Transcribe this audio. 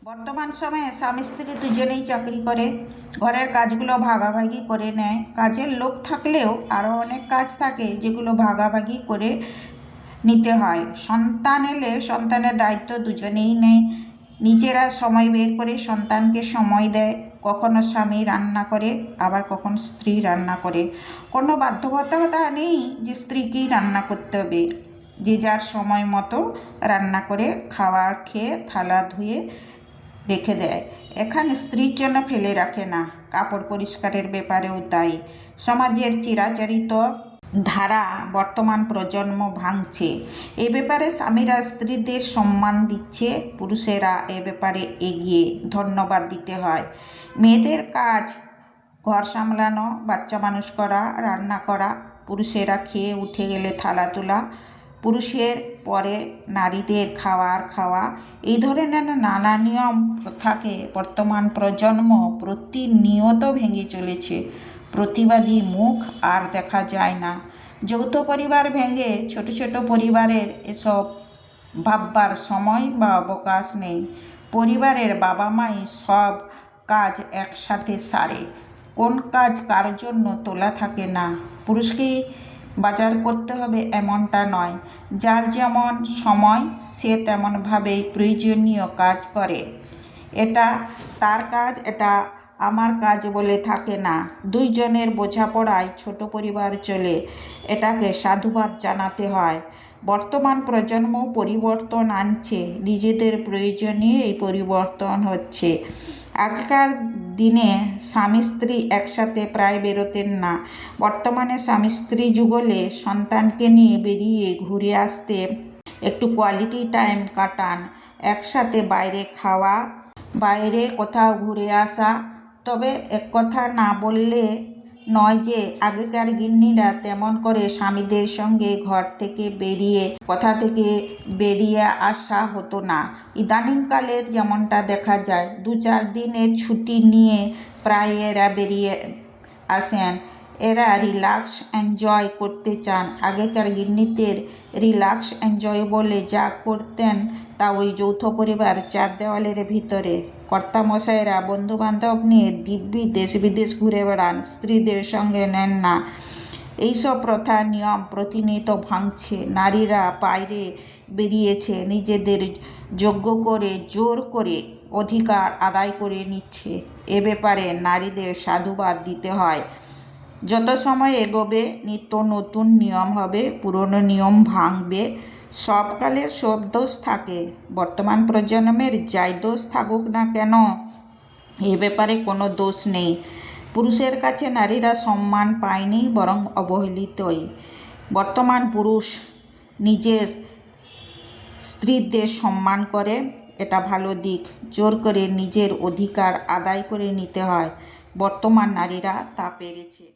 বর্তমান সময়ে স্বামী স্ত্রী দুজনেই চাকরি করে, ঘরের কাজগুলো ভাগাভাগি করে নেয়। কাজের লোক থাকলেও আরও অনেক কাজ থাকে যেগুলো ভাগাভাগি করে নিতে হয়। সন্তান এলে সন্তানের দায়িত্ব দুজনেই নেয়। নিজেরা সময় বের করে সন্তানকে সময় দেয়। কখনো স্বামী রান্না করে, আবার কখনো স্ত্রী রান্না করে। কোনো বাধ্যবাধকতা নেই যে স্ত্রীকেই রান্না করতে হবে। যে যার সময় মতো রান্না করে খাবার খেয়ে থালা ধুয়ে রেখে দেয়। এখানে স্ত্রীর জন্য ফেলে রাখে না। কাপড় পরিষ্কারের ব্যাপারেও তাই। সমাজের চিরাচরিত ধারা বর্তমান প্রজন্ম ভাঙছে। এ ব্যাপারে স্বামীরা স্ত্রীদের সম্মান দিচ্ছে, পুরুষেরা এ ব্যাপারে এগিয়ে। ধন্যবাদ দিতে হয়। মেয়েদের কাজ ঘর সামলানো, বাচ্চা মানুষ করা, রান্না করা। পুরুষেরা খেয়ে উঠে গেলে থালা তোলা। পুরুষের পরে নারীদের খাওয়া। এই ধরনের নানা নিয়ম প্রথাকে বর্তমান প্রজন্ম প্রতিনিয়ত ভেঙে চলেছে। প্রতিবাদী মুখ আর দেখা যায় না। যৌথ পরিবার ভেঙে ছোট ছোট পরিবারের এসব ভাববার সময় বা অবকাশ নেই। পরিবারের বাবা মাই সব কাজ একসাথে সারে। কোন কাজ কার জন্য তোলা থাকে না। পুরুষকেই বাজার করতে হবে এমনটা নয়। যার যেমন সময় সে তেমনভাবেই প্রয়োজনীয় কাজ করে। এটা তার কাজ, এটা আমার কাজ বলে থাকে না। দুইজনের বোঝাপড়ায় ছোট পরিবার চলে, এটাকে সাধুবাদ জানাতে হয়। বর্তমান প্রজন্ম পরিবর্তন আনছে, নিজেদের প্রয়োজনে এই পরিবর্তন হচ্ছে। আগেকার দিনে স্বামী স্ত্রী একসাথে প্রায় বেরোতেন না। বর্তমানে স্বামী স্ত্রী যুগলে সন্তানকে নিয়ে বেরিয়ে ঘুরে আসতে একটু কোয়ালিটি টাইম কাটান। একসাথে বাইরে খাওয়া, বাইরে কোথাও ঘুরে আসা। তবে এক কথা না বললে নয় যে আগেকার গিন্নিরা তেমন করে স্বামীদের সঙ্গে ঘর থেকে বেরিয়ে কোথা থেকে বেরিয়ে আসা হতো না। ইদানিংকালের যেমনটা দেখা যায়, 2-4 দিনের ছুটি নিয়ে প্রায় এরা বেরিয়ে আসেন। এরা রিল্যাক্স এনজয় করতে চান। আগেকার গিন্নিদের রিল্যাক্স এনজয় বলে যা করতেন তা ওই যৌথ পরিবার 4 দেওয়ালের ভিতরে। কর্তামশাইরা বন্ধুবান্ধব নিয়ে দিব্যি দেশ বিদেশ ঘুরে বেড়ান, স্ত্রীদের সঙ্গে নেন না। এইসব প্রথা নিয়ম প্রতিনিয়ত ভাঙছে। নারীরা বাইরে বেরিয়েছে, নিজেদের যোগ্য করে জোর করে অধিকার আদায় করে নিচ্ছে। এ ব্যাপারে নারীদের সাধুবাদ দিতে হয়। যত সময় এগোবে নিত্য নতুন নিয়ম হবে, পুরনো নিয়ম ভাঙবে। সব কালের সব দোষ থাকে। বর্তমান প্রজন্মের যাই দোষ থাকুক না কেন, এ ব্যাপারে কোনো দোষ নেই। পুরুষের কাছে নারীরা সম্মান পায়নি, বরং অবহেলিতই। বর্তমান পুরুষ নিজের স্ত্রীদের সম্মান করে, এটা ভালো দিক। জোর করে নিজের অধিকার আদায় করে নিতে হয়। বর্তমান নারীরা তা পেরেছে।